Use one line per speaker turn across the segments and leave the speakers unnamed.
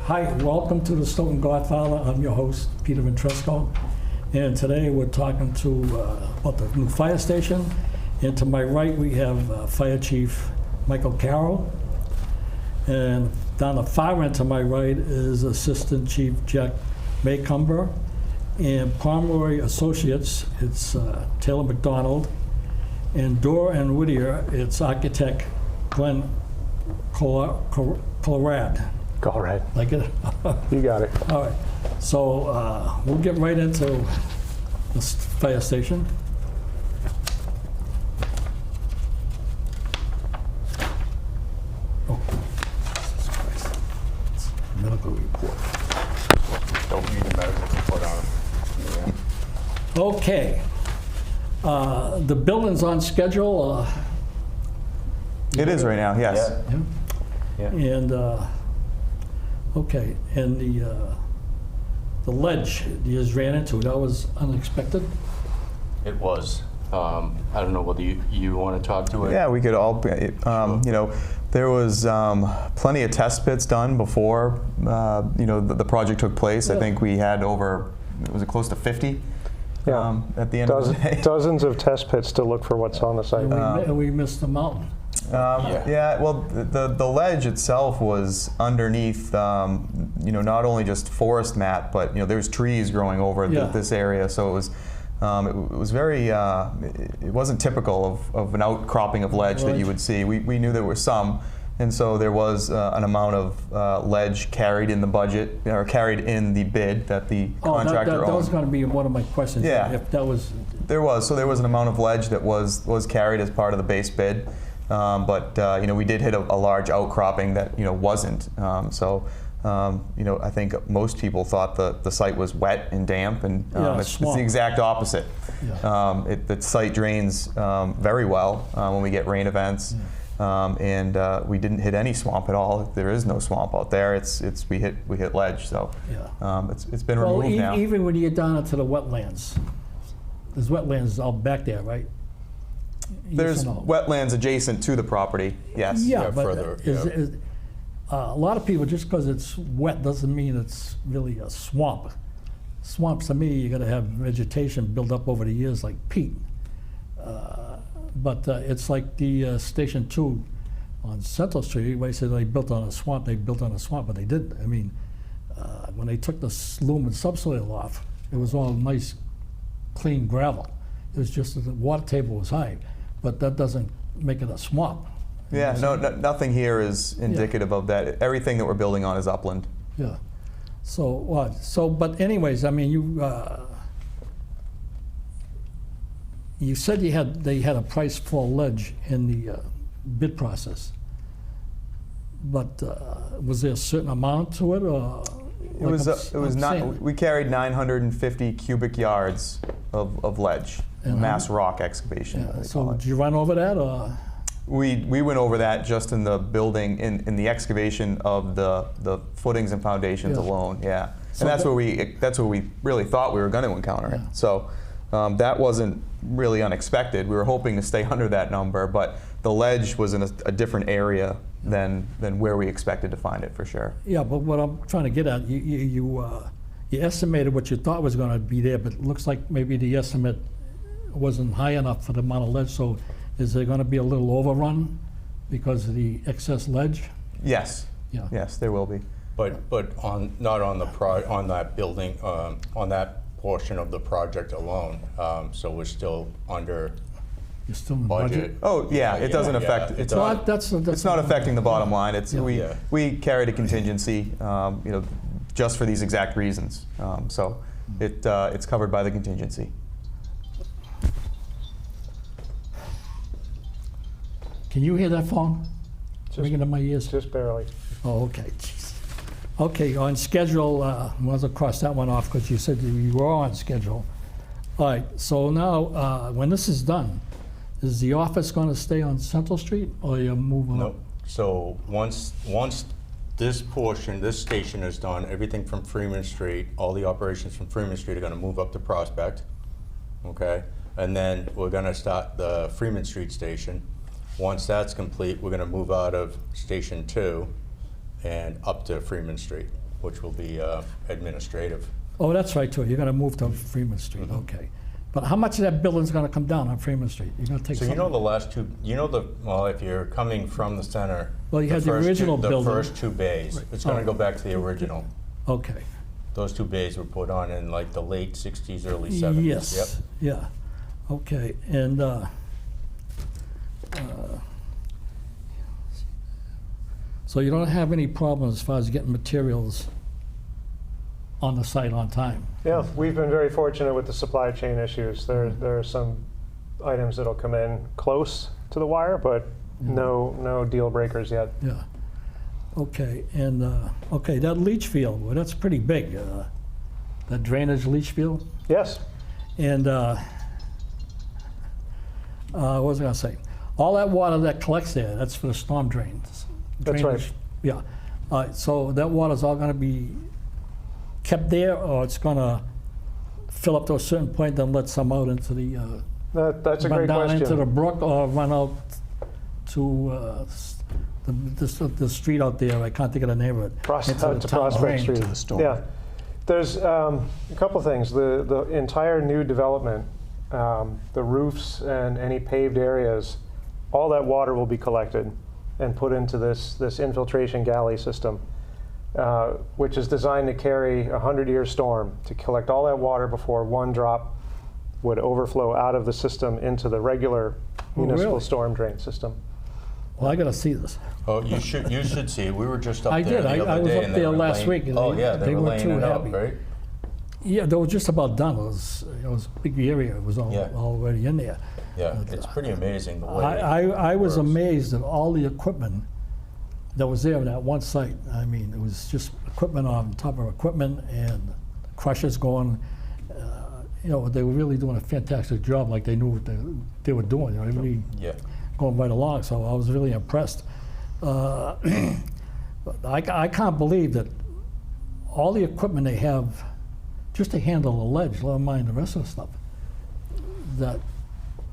Hi, welcome to the Stoughton Godfather. I'm your host, Peter Ventresco. And today we're talking about the new fire station. And to my right, we have Fire Chief Michael Carroll. And down the far end to my right is Assistant Chief Jack Maycumber. And Pomeroy Associates, it's Taylor McDonald. And Dorr and Whittier, it's architect Glenn Colorad.
Colorad.
Like it?
You got it.
All right. So we'll get right into this fire station. Oh, Jesus Christ. It's a medical report.
Don't need a medical report on it. Yeah.
Okay. The building's on schedule.
It is right now, yes.
Yeah.
Yeah.
And okay, and the ledge you just ran into, that was unexpected?
It was. I don't know whether you want to talk to it.
Yeah, we could all, you know, there was plenty of test pits done before, you know, the project took place.
Yeah.
I think we had over, was it close to 50
Yeah.
at the end of the day?
Dozens of test pits to look for what's on the site.
And we missed the mountain.
Yeah, well, the ledge itself was underneath, you know, not only just forest mat, but you know, there's trees growing over this area, so it was very, it wasn't typical of an outcropping of ledge that you would see. We knew there were some, and so there was an amount of ledge carried in the budget, or carried in the bid that the contractor
that
owned.
was going to be one of my questions.
Yeah.
If that was.
There was an amount of ledge that was carried as part of the base bid. But you know, we did hit a large outcropping that you know wasn't. You know, I think most people thought the site was wet and damp, and it's the exact opposite.
Yeah.
The site drains very well when we get rain events, and we didn't hit any swamp at all. There is no swamp out there. We hit ledge. So it's been removed now.
Even when you get down into the wetlands, there's wetlands out back there, right?
There's wetlands adjacent to the property, yes.
Yeah, but
further,
a lot of people, just because it's wet doesn't mean it's really a swamp. Swamps, to me, you got to have vegetation built up over the years like peat. But it's like the Station 2 on Central Street. Everybody said they built on a swamp, but they didn't. I mean, when they took the loam and subsoil off, it was all nice, clean gravel. It was just that the water table was high. But that doesn't make it a swamp.
Yeah, nothing here is indicative of that. Everything that we're building on is upland.
Yeah. So what? But anyways, I mean, you said they had a price for ledge in the bid process. But was there a certain amount to it, or?
It was not. We carried 950 cubic yards of ledge. Mass rock excavation.
Yeah, so did you run over that, or?
We went over that just in the building, in the excavation of the footings and foundations alone. Yeah, so and that's where we really thought we were going to encounter it. So that wasn't really unexpected. We were hoping to stay under that number, but the ledge was in a different area than where we expected to find it for sure.
Yeah, but what I'm trying to get at, you estimated what you thought was going to be there, but it looks like maybe the estimate wasn't high enough for the amount of ledge. So is there going to be a little overrun because of the excess ledge?
Yes.
Yeah.
Yes, there will be.
But not on that building, on that portion of the project alone. So we're still under.
You're still in budget.
Oh yeah, it doesn't affect. It's not. It's not affecting the bottom line. It's we carried a contingency, you know, just for these exact reasons. So it's covered by the contingency.
Can you hear that phone ringing in my ears?
Just barely.
Oh, okay. Jeez. Okay, on schedule, we'll cross that one off because you said you were on schedule. All right, so now when this is done, is the office going to stay on Central Street, or you're moving up?
No. So once this station is done, everything from Freeman Street, all the operations from Freeman Street are going to move up to Prospect. Okay, and then we're going to start the Freeman Street station. Once that's complete, we're going to move out of Station 2 and up to Freeman Street. which will be administrative.
Oh, that's right, too. You're going to move to Freeman Street,
Mm-hmm.
okay. But how much of that building's going to come down on Freeman Street? You're going to take
So
some?
you know the last two, well, if you're coming from the center,
Well, you had the
first
original building.
The first two bays, it's going to go back to the original.
Okay.
Those two bays were put on in like the late 60s, early 70s.
Yes, yeah, okay, and so you don't have any problems as far as getting materials on the site on time?
Yeah, we've been very fortunate with the supply chain issues. There are some items that'll come in close to the wire, but no deal breakers yet.
Yeah, okay, and, okay, that leach field, well, that's pretty big, that drainage leach field?
Yes,
And what was I gonna say? All that water that collects there, that's for the storm drains.
That's right.
Drainage. Yeah. So that water's all gonna be kept there, or it's gonna fill up to a certain point, then let some out into the,
that's a
run
great
down into the
question.
brook, or run out to the street out there, I can't think of the name of it. into
Out
the
to
town
Prospect
drain.
Street.
To the storm.
Yeah, there's a couple things. The entire new development, the roofs and any paved areas, all that water will be collected and put into this infiltration galley system, which is designed to carry a 100-year storm, to collect all that water before one drop would overflow out of the system into the regular
Oh,
municipal
really?
storm drain system.
Well, I gotta see this.
Oh, you should see. We were just up
I
there
did.
the
I
other
was
day
up
and they
there
were
last
laying-
week, and
Oh, yeah,
they
they were
weren't
laying
too
it out,
happy.
right?
Yeah, they were just about done. It was a big area. It was
Yeah.
already in there.
Yeah, it's pretty amazing the way
I was
works.
amazed at all the equipment that was there in that one site. I mean, it was just equipment on top of equipment and crushers going. You know, they were really doing a fantastic job, like they knew what they were doing. You know, really
Yeah.
going right along. So I was really impressed. I can't believe that all the equipment they have just to handle the ledge, let mind the rest of the stuff, that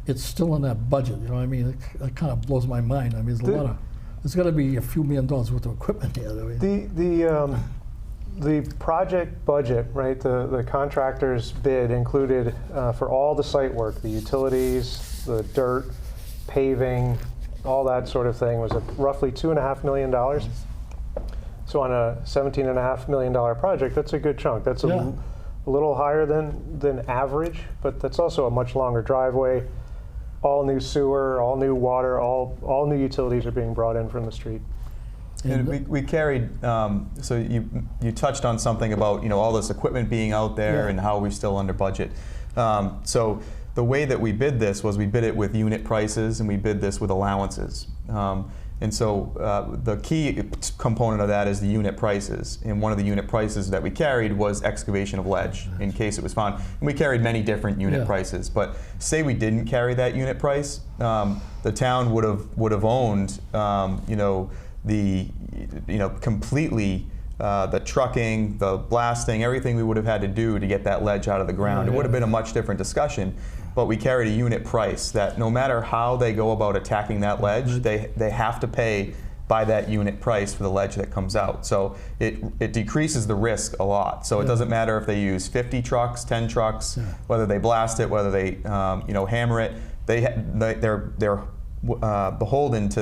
it's still in that budget, you know what I mean? It kind of blows my mind. I mean, there's got to be a few $1 million worth of equipment here. I mean,
The project budget, right, the contractor's bid included for all the site work, the utilities, the dirt, paving, all that sort of thing was roughly $2.5 million. So on a $17.5 million project, that's a good chunk. That's
Yeah.
a little higher than average, but that's also a much longer driveway. All new sewer, all new water, all new utilities are being brought in from the street.
And we carried, so you touched on something about, all this equipment being out there
Yeah.
and how we're still under budget. So the way that we bid this was we bid it with unit prices and we bid this with allowances. And so the key component of that is the unit prices. And one of the unit prices that we carried was excavation of ledge in case it was found. And we carried many different unit
Yeah.
prices. But say we didn't carry that unit price, the town would have owned, the completely the trucking, the blasting, everything we would have had to do to get that ledge out of the ground.
Oh,
It would have
yeah.
been a much different discussion. But we carried a unit price that no matter how they go about attacking that ledge, they have to pay by that unit price for the ledge that comes out. So it decreases the risk a lot. So it
Yeah.
doesn't matter if they use 50 trucks, 10 trucks,
Yeah.
whether they blast it, whether they hammer it, they're beholden to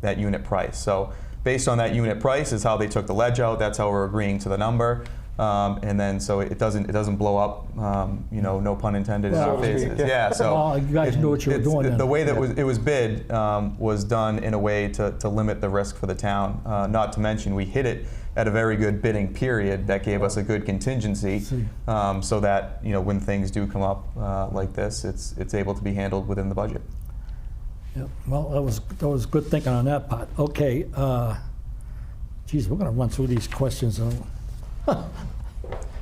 that unit price. So based on that unit price is how they took the ledge out. That's how we're agreeing to the number. And then so it doesn't blow up, no pun intended in
Well,
our
so to speak,
faces.
yeah.
Yeah, so
Well, you guys knew what you were doing then.
the way that
Yeah.
it was bid was done in a way to limit the risk for the town. Not to mention we hit it at a very good bidding period that gave us a good contingency,
See.
so that when things do come up like this, it's able to be handled within the budget.
Yeah, well, that was good thinking on that part. Okay, geez, we're going to run through these questions.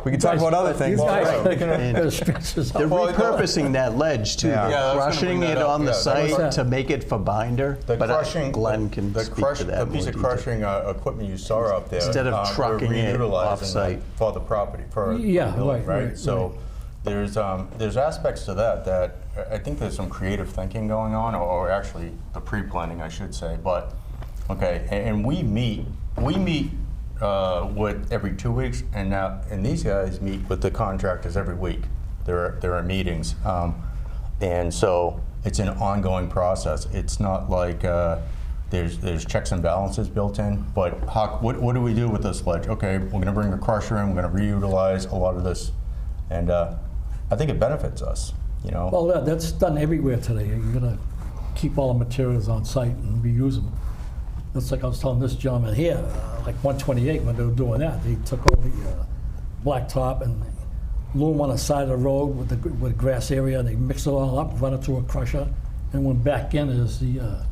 We can talk about other things.
These guys
also.
are gonna stretch us
They're
out.
repurposing that ledge too.
Yeah.
They're
Yeah, I was gonna
crushing
bring
it
that up,
on the
yeah.
site
What's that?
to make it for binder.
The
but
crushing,
Glenn can
the
speak to that
the
more
piece of
detail.
crushing equipment you saw out there.
Instead of
we're
trucking it
reutilizing
off-site.
that for the property, for
Yeah,
the building,
right.
So there's aspects to that I think there's some creative thinking going on, or actually the pre-planning, I should say. But okay, and we meet with every 2 weeks, and these guys meet with the contractors every week. There are meetings, and so it's an ongoing process. It's not like there's checks and balances built in. But what do we do with this ledge? Okay, we're going to bring a crusher in. We're going to reutilize a lot of this, and I think it benefits us. You know.
Well, that's done everywhere today. You're gonna keep all the materials on site and reuse them. That's like I was telling this gentleman here, like 128, when they were doing that, they took all the blacktop and loom on the side of the road with grass area, and they mixed it all up, run it through a crusher, and went back in as the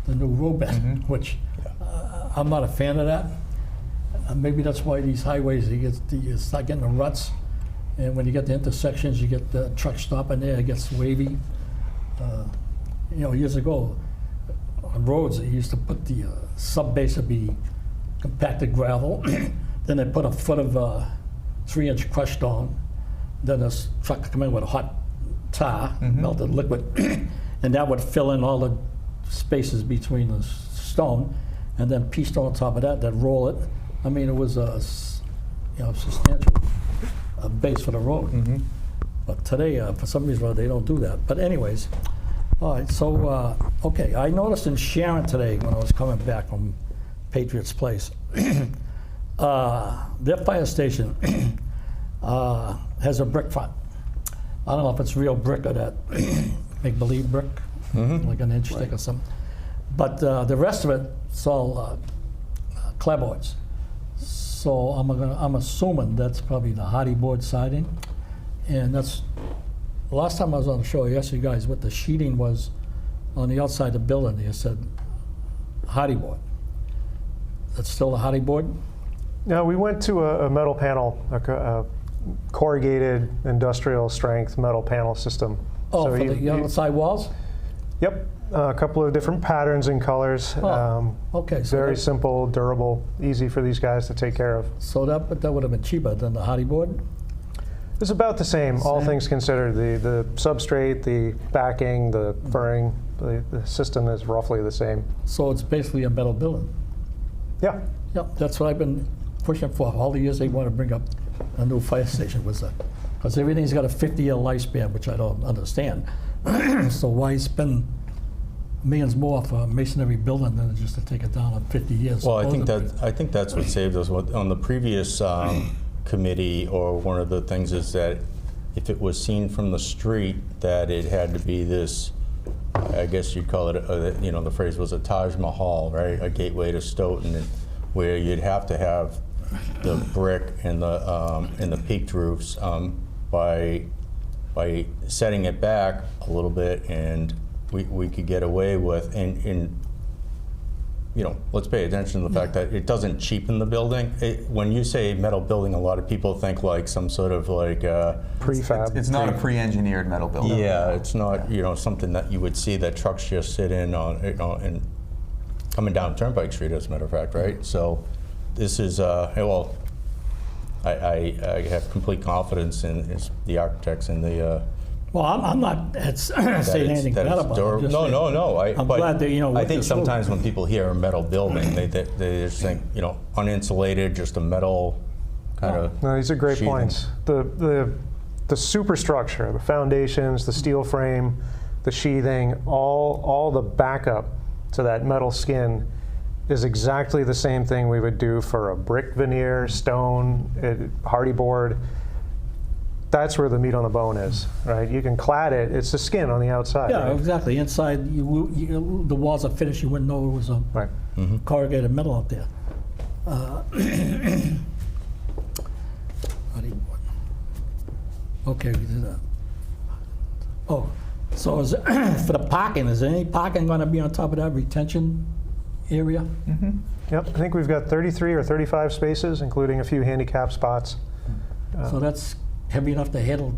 new road bed, which I'm not a fan of that. Maybe that's why these highways, you start getting the ruts, and when you get the intersections, you get the truck stopping there, it gets wavy. You know, years ago, on roads, they used to put the sub-base would be compacted gravel, then they put a foot of 3-inch crushed stone, then this truck would come in with a hot tar, melted liquid, and that would fill in all the spaces between the stone, and then pea stone on top of that, then roll it. I mean, it was a substantial base for the road. But today, for some reason, they don't do that. But anyways, all right, so, okay, I noticed in Sharon today when I was coming back from Patriots Place, their fire station has a brick front. I don't know if it's real brick or that make-believe brick, like an inch thick or something. But the rest of it, it's all clapboards. So I'm assuming that's probably the hardy board siding. And that's, the last time I was on the show, I asked you guys what the sheeting was on the outside of the building. You said hardy board. That's still a hardy board?
No, we went to a metal panel, a corrugated industrial strength metal panel system.
Oh,
So
for the outside walls?
Yep, a couple of different patterns and colors.
Okay. So
Very
that,
simple, durable, easy for these guys to take care of.
so that would have been cheaper than the hardy board?
It's about the same, all things considered. The substrate, the backing, the furring, the system is roughly the same.
So it's basically a metal building.
Yeah.
Yep, that's what I've been pushing for all the years they want to bring up a new fire station, was that, because everything's got a 50-year lifespan, which I don't understand. So why spend millions more for a masonry building than just to take it down in 50 years?
Well, I think that's what saved us. On the previous committee, or one of the things is that if it was seen from the street, that it had to be this, I guess you'd call it, the phrase was a Taj Mahal, right? A gateway to Stoughton, and where you'd have to have the brick and the peaked roofs by setting it back a little bit, and we could get away with, and let's pay attention to the fact that it doesn't cheapen the building. When you say metal building, a lot of people think like some sort of like
Prefab.
It's not a pre-engineered metal building.
yeah, it's not something that you would see that trucks just sit in on, and coming down Turnpike Street, as a matter of fact, right? So this is well, I have complete confidence in the architects and the.
Well, I'm not saying anything bad about it. I'm just saying,
No.
I'm glad that,
I think sometimes when people hear a metal building, they just think, uninsulated, just a metal kind of.
No, these are great
sheathing.
points. The superstructure, the foundations, the steel frame, the sheathing, all the backup to that metal skin is exactly the same thing we would do for a brick veneer, stone, hardy board. That's where the meat on the bone is, right? You can clad it, it's the skin on the outside.
Yeah,
right?
exactly. Inside, the walls are finished, you wouldn't know it was a
Right.
corrugated metal out there. Okay, we did that. Oh, so is for the parking, is any parking going to be on top of that retention area?
Yep, I think we've got 33 or 35 spaces, including a few handicap spots.
So that's heavy enough to handle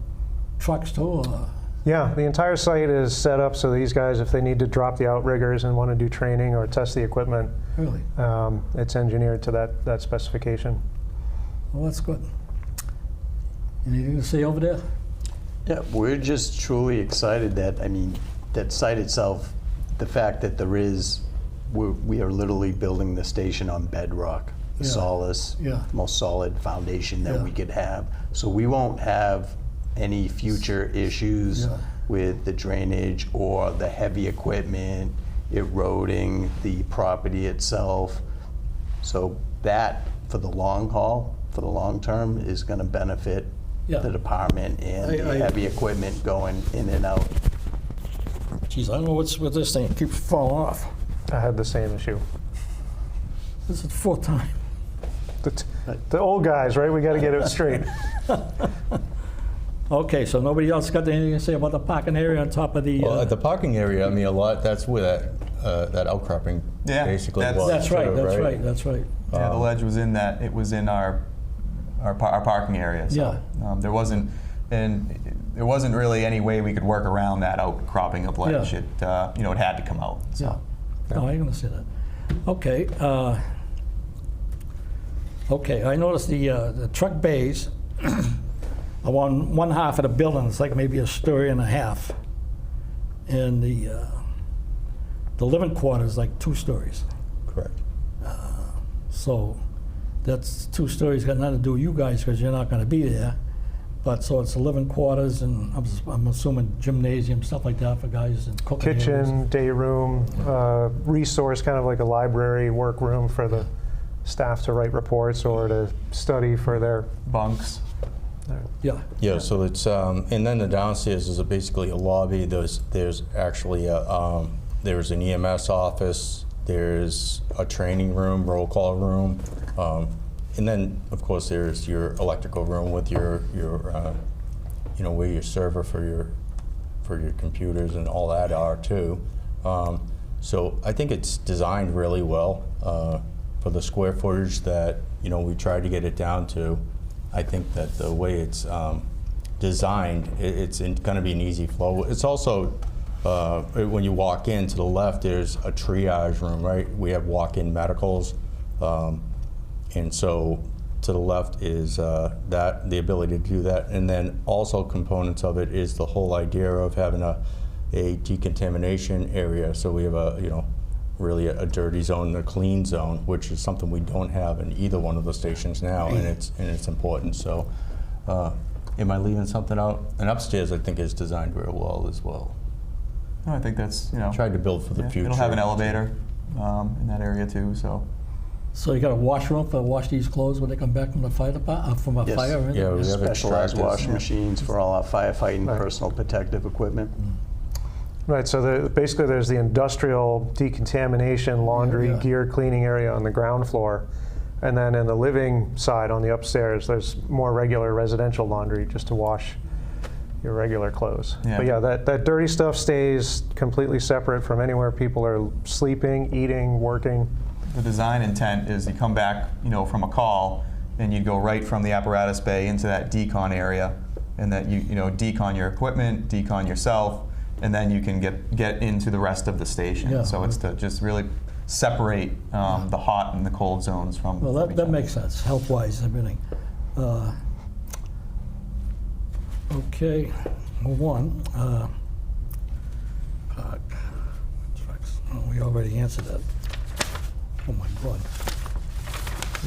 trucks too? Or?
Yeah, the entire site is set up so these guys, if they need to drop the outriggers and want to do training or test the equipment,
Really?
it's engineered to that specification.
Well, that's good. Anything to say over there?
Yeah, we're just truly excited that, that site itself, the fact that we are literally building the station on bedrock. the
Yeah.
solidest,
Yeah.
most solid foundation that
Yeah.
we could have. So we won't have any future issues
Yeah.
with the drainage or the heavy equipment eroding the property itself. So that, for the long haul, for the long term, is going to benefit
Yeah.
the department and
I-
the heavy equipment going in and out.
Geez, I don't know what's with this thing. It keeps falling off.
I had the same issue.
This is the fourth time.
The old guys, right? We got to get it straight.
Okay, so nobody else got anything to say about the parking area on top of the?
Well, at the parking area, I mean, a lot, that's where that outcropping
Yeah,
basically
that's-
was.
That's right.
too,
That's right. That's right.
Yeah, the ledge was in that. It was in our parking area. So, there wasn't really any way we could work around that outcropping of ledge.
Yeah.
It it had to come out. So.
Yeah. No, I understand that. Okay. Okay. I noticed the truck bays are on one half of the building. It's like maybe a story and a half, and the living quarters like 2 stories.
Correct.
So that's 2 stories. Got nothing to do with you guys because you're not going to be there. But so it's the living quarters, and I'm assuming gymnasium, stuff like that for guys, and cooking areas.
Kitchen, day room, resource, kind of like a library workroom for the staff to write reports or to study for their
Bunks.
Yeah.
Yeah, so it's, and then the downstairs is basically a lobby. There's actually there's an EMS office, there's a training room, roll call room, and then of course there's your electrical room with your where your server for your computers and all that are too. So I think it's designed really well for the square footage that we tried to get it down to. I think that the way it's designed, it's going to be an easy flow. It's also, when you walk in to the left, there's a triage room, right? We have walk-in medicals. And so to the left is the ability to do that. And then also components of it is the whole idea of having a decontamination area. So we have really a dirty zone and a clean zone, which is something we don't have in either one of the stations now, and it's important. So, am I leaving something out? And upstairs, I think, is designed very well as well.
No, I think that's
Tried to build for the future.
It'll have an elevator in that area too.
So you got a washroom to wash these clothes when they come back from the fire department, from a
Yes.
fire? Or anything?
Yeah, we have
Specialized
extractors.
washing machines for all our firefighting
Right.
personal protective equipment.
Right, so basically there's the industrial decontamination, laundry,
Yeah.
gear cleaning area on the ground floor. And then in the living side on the upstairs, there's more regular residential laundry just to wash your regular clothes.
Yeah.
But yeah, that dirty stuff stays completely separate from anywhere people are sleeping, eating, working.
The design intent is you come back, from a call, and you'd go right from the apparatus bay into that decon area, and that you decon your equipment, decon yourself, and then you can get into the rest of the station.
Yeah.
So it's to just really separate the hot and the cold zones from.
Well,
from each
that
other.
makes sense, health-wise, everything. Okay, move on. Park, trucks. Oh, we already answered that. Oh my God.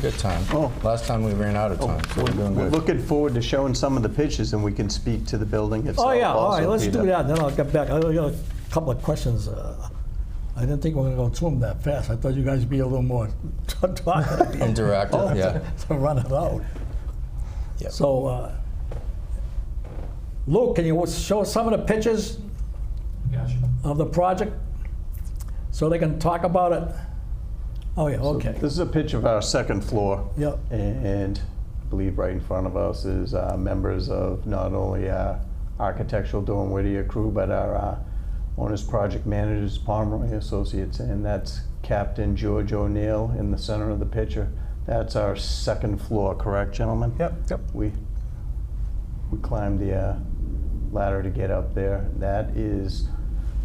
Good time.
Oh.
Last time we ran out of time, so we're doing
We're
good.
looking forward to showing some of the pictures, and we can speak to the building itself.
Oh yeah, all right,
also,
let's
Peter.
do that. Then I'll get back. I got a couple of questions. I didn't think we were going to go through them that fast. I thought you guys would be a little more talkative
Interactive, yeah.
to run it out.
Yep.
So, Luke, can you show us some of the pictures of the project so they can talk about it? Oh yeah, okay.
This is a picture of our second floor.
Yep.
And I believe right in front of us is members of not only our architectural Durham Whittier crew, but our owner's project managers, Pomeroy Associates, and that's Captain George O'Neill in the center of the picture. That's our second floor, correct, gentlemen?
Yep.
We climbed the ladder to get up there. That is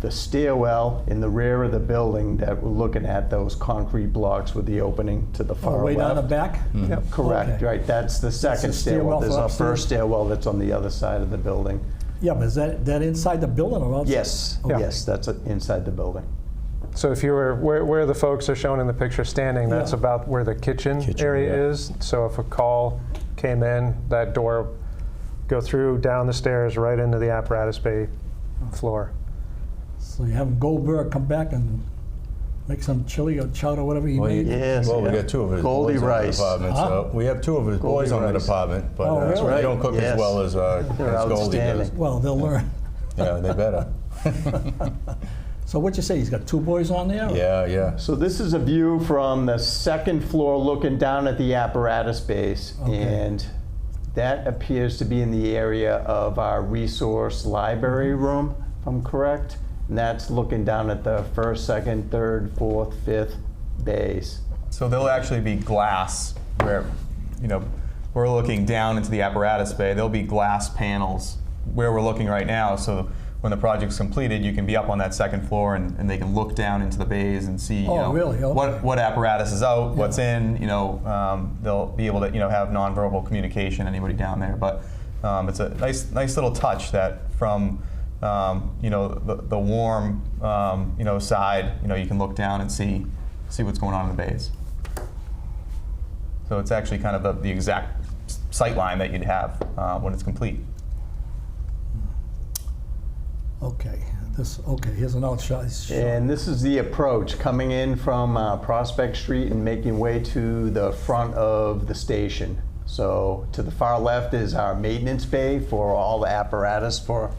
the stairwell in the rear of the building that we're looking at, those concrete blocks with the opening to the far
Oh, way
left.
down the back?
Yep.
Correct,
Okay.
right. That's the second
stairwell
stairwell. There's
for
a
upstairs?
first stairwell that's on the other side of the building.
Yeah, but is that inside the building or outside?
Yes,
Okay.
yes, that's inside the building.
So if you were, where the folks are shown in the picture standing, that's
Yeah.
about where the kitchen area
yeah.
is. So if a call came in, that door go through, down the stairs, right into the apparatus bay floor.
So you have Goldberg come back and make some chili or chowder, whatever he
Well,
made.
Yes.
Well, we
yeah.
got two of his
Goldie
boys on the
Rice.
department,
Huh?
so we have two of his boys on the
Rice.
department, but
Oh, really?
they don't cook
Yes.
as well as
They're
Goldie does.
outstanding.
Well, they'll learn.
Yeah, they better.
So what'd you say, he's got two boys on there? or-
Yeah, yeah.
So this is a view from the second floor looking down at the apparatus base.
Okay.
And that appears to be in the area of our resource library room, if I'm correct. And that's looking down at the first, second, third, fourth, fifth bays.
So there'll actually be glass where, we're looking down into the apparatus bay. There'll be glass panels where we're looking right now. So when the project's completed, you can be up on that second floor and they can look down into the bays and see
Oh, really? Okay.
what apparatus is out, what's in. They'll be able to have nonverbal communication. Anybody down there, but it's a nice little touch that from the warm side. You can look down and see what's going on in the bays. So it's actually kind of the exact sight line that you'd have when it's complete.
Okay, here's an outshot.
And this is the approach coming in from Prospect Street and making way to the front of the station. So to the far left is our maintenance bay for all the apparatus for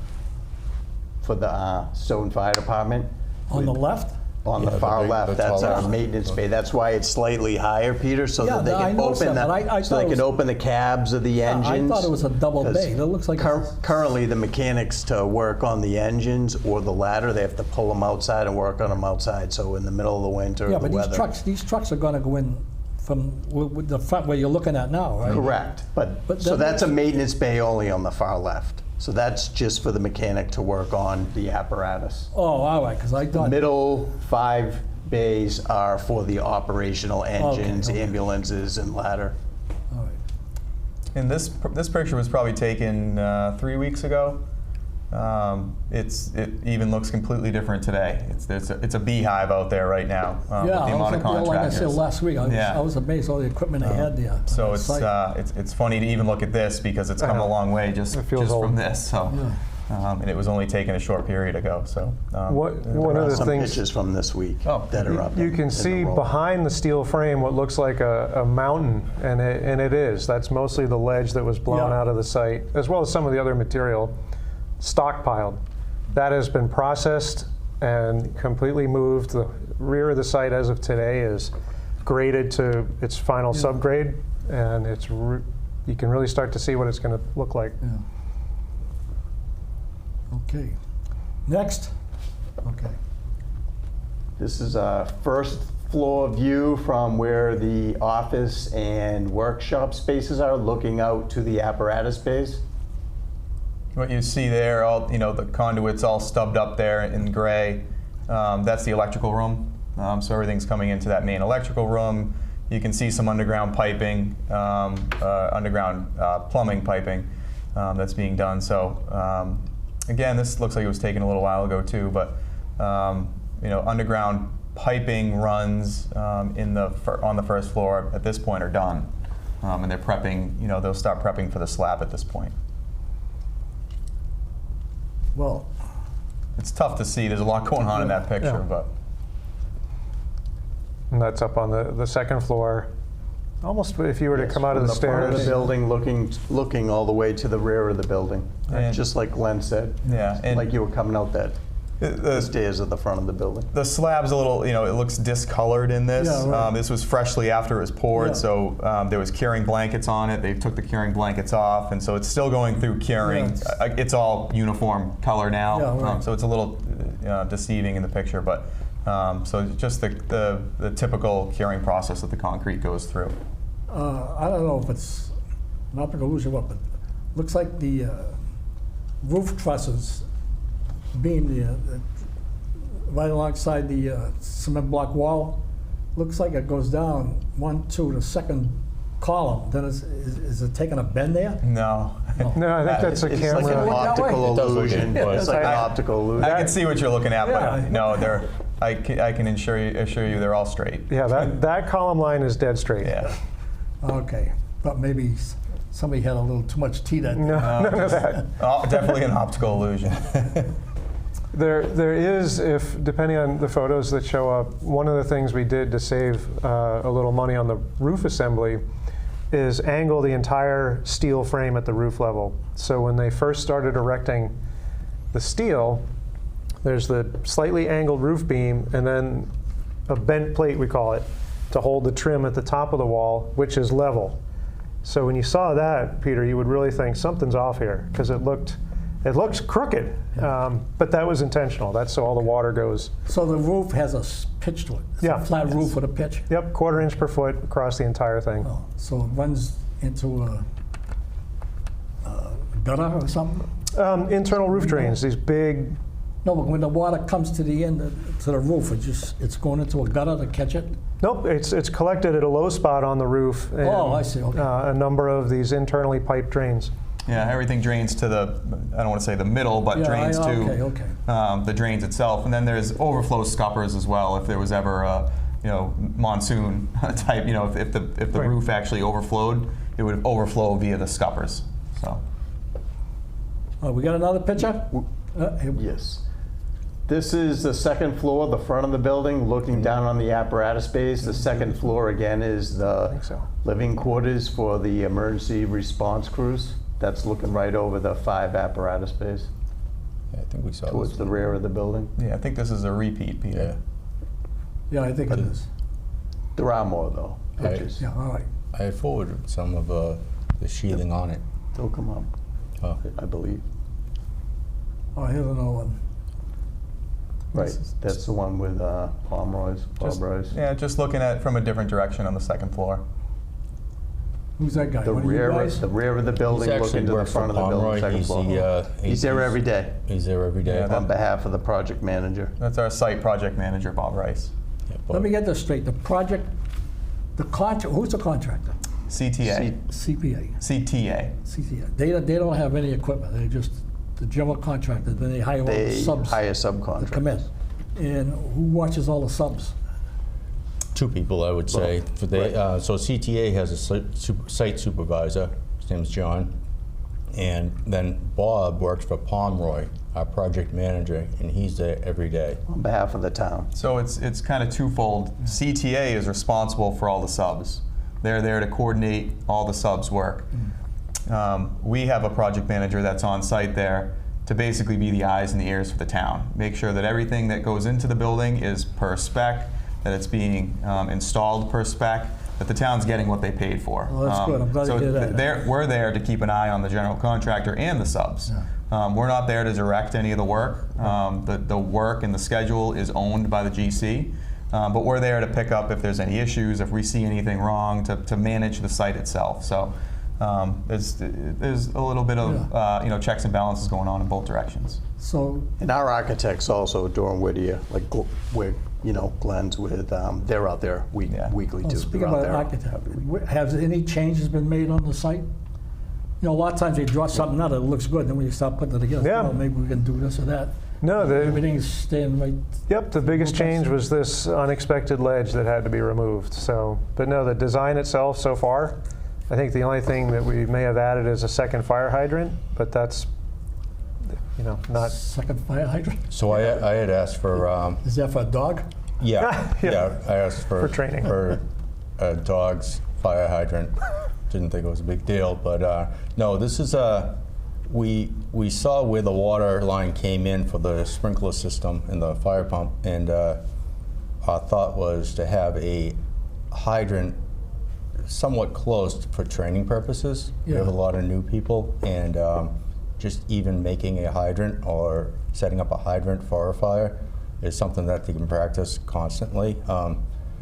the Stoughton Fire Department.
On the left?
On
Yeah,
the far
the
left, that's
tall
our
one.
maintenance bay. That's why it's slightly higher, Peter, so
Yeah,
that they
I
can
noticed
open
that, but I
so
thought
they
it
can
was-
open the cabs of the
Yeah,
engines.
I thought it was a double
'Cause
bay. It looks like it's-
currently the mechanics to work on the engines or the ladder, they have to pull them outside and work on them outside. So in the middle of the winter,
Yeah,
the
but
weather.
these trucks are gonna go in from with the front where you're looking at now, right?
Correct, but
But
so
that
that's a
makes-
maintenance bay only on the far left. So that's just for the mechanic to work on the apparatus.
Oh, all right, because I thought,
Middle 5 bays are for the operational engines,
okay.
ambulances, and ladder.
all right.
And this picture was probably taken 3 weeks ago. It even looks completely different today. It's a beehive out there right now.
Yeah,
with the
I was
amount of
up there, like I
contractors.
said last week, I
Yeah.
was amazed all the equipment they had there.
So
on
it's
site.
it's funny to even look at this because it's come a long way just
It feels
from
old.
this. So, and it was only taken a short period ago. So
One of the
Some
things
pictures from this week
Oh.
that are up.
you
in
can
the
see
roll.
behind the steel frame what looks like a mountain, and it is. That's mostly the ledge that was blown
Yeah.
out of the site, as well as some of the other material stockpiled. That has been processed and completely moved. The rear of the site as of today is graded to its final subgrade, and you can really start to see what it's going to look like.
Yeah. Okay. Next. Okay.
This is a first floor view from where the office and workshop spaces are, looking out to the apparatus space.
what you see there, all the conduits all stubbed up there in gray. That's the electrical room. So everything's coming into that main electrical room. You can see some underground piping, underground plumbing piping that's being done. So again, this looks like it was taken a little while ago too, but underground piping runs on the first floor at this point are done, and they're prepping. They'll start prepping for the slab at this point.
Well,
It's tough to see. There's a lot going on in that picture,
Yeah.
but
And that's up on the second floor. Almost if you were to come out of
From
the
front of the
stairs.
building, looking all the way to the rear of the building,
And-
just like Glenn said.
Yeah, and-
Like you were coming out the
the
stairs at the front of the building.
slab's a little, it looks discolored in this.
Yeah, right.
This was freshly after it was poured,
Yeah.
so there was curing blankets on it. They took the curing blankets off, and so it's still going through curing.
Yeah,
It's all uniform color now,
Yeah, right.
so it's a little deceiving in the picture, but so just the typical curing process that the concrete goes through.
I don't know if it's an optical illusion or what, but looks like the roof trusses being right alongside the cement block wall. Looks like it goes down 1, 2, the second column. Then is it taking a bend there?
No.
No, I think that's a
It's
camera.
like an
Look that way.
optical
It does look
illusion.
good, but-
It's like an
I-
optical illusion.
I can see what you're looking at,
Yeah.
but no, I can assure you they're all straight.
Yeah, that column line is dead straight.
Yeah.
Okay, but maybe somebody had a little too much tea that day.
No, none of that.
Definitely an optical illusion.
There is, if depending on the photos that show up, one of the things we did to save a little money on the roof assembly is angle the entire steel frame at the roof level. So when they first started erecting the steel, there's the slightly angled roof beam and then a bent plate, we call it, to hold the trim at the top of the wall, which is level. So when you saw that, Peter, you would really think something's off here because it looked crooked, but that was intentional. That's so all the water goes.
So the roof has a pitch to it? It's
Yeah.
a flat roof with a pitch?
Yep, 1/4 inch per foot across the entire thing.
Oh, so it runs into a gutter or something?
Internal roof drains, these big,
No, but when the water comes to the end, to the roof, it's going into a gutter to catch it?
nope, it's collected at a low spot on the roof. And,
Oh, I see, okay.
A number of these internally piped drains.
Yeah, everything drains to the, I don't want to say the middle, but
Yeah,
drains to
okay.
the drains itself. And then there's overflow scuppers as well if there was ever a monsoon type, if the
Right.
roof actually overflowed, it would overflow via the scuppers. So.
We got another picture?
Yes. This is the second floor, the front of the building, looking down on the apparatus bays. The second floor, again, is the
think so.
living quarters for the emergency response crews. That's looking right over the 5 apparatus bays
Yeah, I think we saw
towards
this.
the rear of the building.
Yeah, I think this is a repeat, Peter.
Yeah.
Yeah, I think it is.
There are more, though,
Right.
pictures.
Yeah, all right.
I forwarded some of the sheathing on it.
They'll come up,
Oh.
I believe.
Oh, here's another one.
Right, that's the one with Pomeroy's,
Just,
Roy's.
yeah, just looking at it from a different direction on the second floor.
Who's that guy?
The
One of you
rear,
guys?
the rear of the building,
He's
looking
actually
to the
works for
front of the building,
Pomeroy.
second
He's
floor. He's there every day
He's there every day.
Yeah,
on behalf of the project manager.
That's our site project manager, Bob Rice.
Yeah,
Let me get this straight. The project, who's the contractor?
CTA.
CPA,
CTA.
CTA. They don't have any equipment. They just, the general contractor, then they hire all the
They
subs
hire
to come in.
subcontractors.
And who watches all the subs?
2 people, I would say. So CTA has a site supervisor. His name's John. And then Bob works for Pomeroy, our project manager, and he's there every day.
On behalf of the town.
So it's kind of twofold. CTA is responsible for all the subs. They're there to coordinate all the subs' work. We have a project manager that's on site there to basically be the eyes and the ears for the town. Make sure that everything that goes into the building is per spec, that it's being installed per spec, that the town's getting what they paid for.
Well, that's good. I'm glad to hear that.
We're there to keep an eye on the general contractor and the subs. We're not there to direct any of the work. The work and the schedule is owned by the GC. But we're there to pick up if there's any issues, if we see anything wrong, to manage the site itself. So there's a little bit of checks and balances going on in both directions.
So,
And our architects also, Durham Whittier, like where, Glenn's with, they're out there weekly too.
speaking
They're out
about
there
architect,
every week.
has any changes been made on the site? A lot of times they draw something out, it looks good, then when you start putting it together,
Yeah.
maybe we can do this or that.
No,
Everything's staying right.
Yep, the biggest change was this unexpected ledge that had to be removed. So, but no, the design itself so far, I think the only thing that we may have added is a second fire hydrant, but that's, not.
Second fire hydrant?
So I had asked for,
Is that for a dog?
yeah, I asked for
training.
for a dog's fire hydrant. Didn't think it was a big deal, but no, this is we saw where the water line came in for the sprinkler system and the fire pump, and our thought was to have a hydrant somewhat close for training purposes. We have a
Yeah.
lot of new people, and just even making a hydrant or setting up a hydrant for a fire is something that they can practice constantly.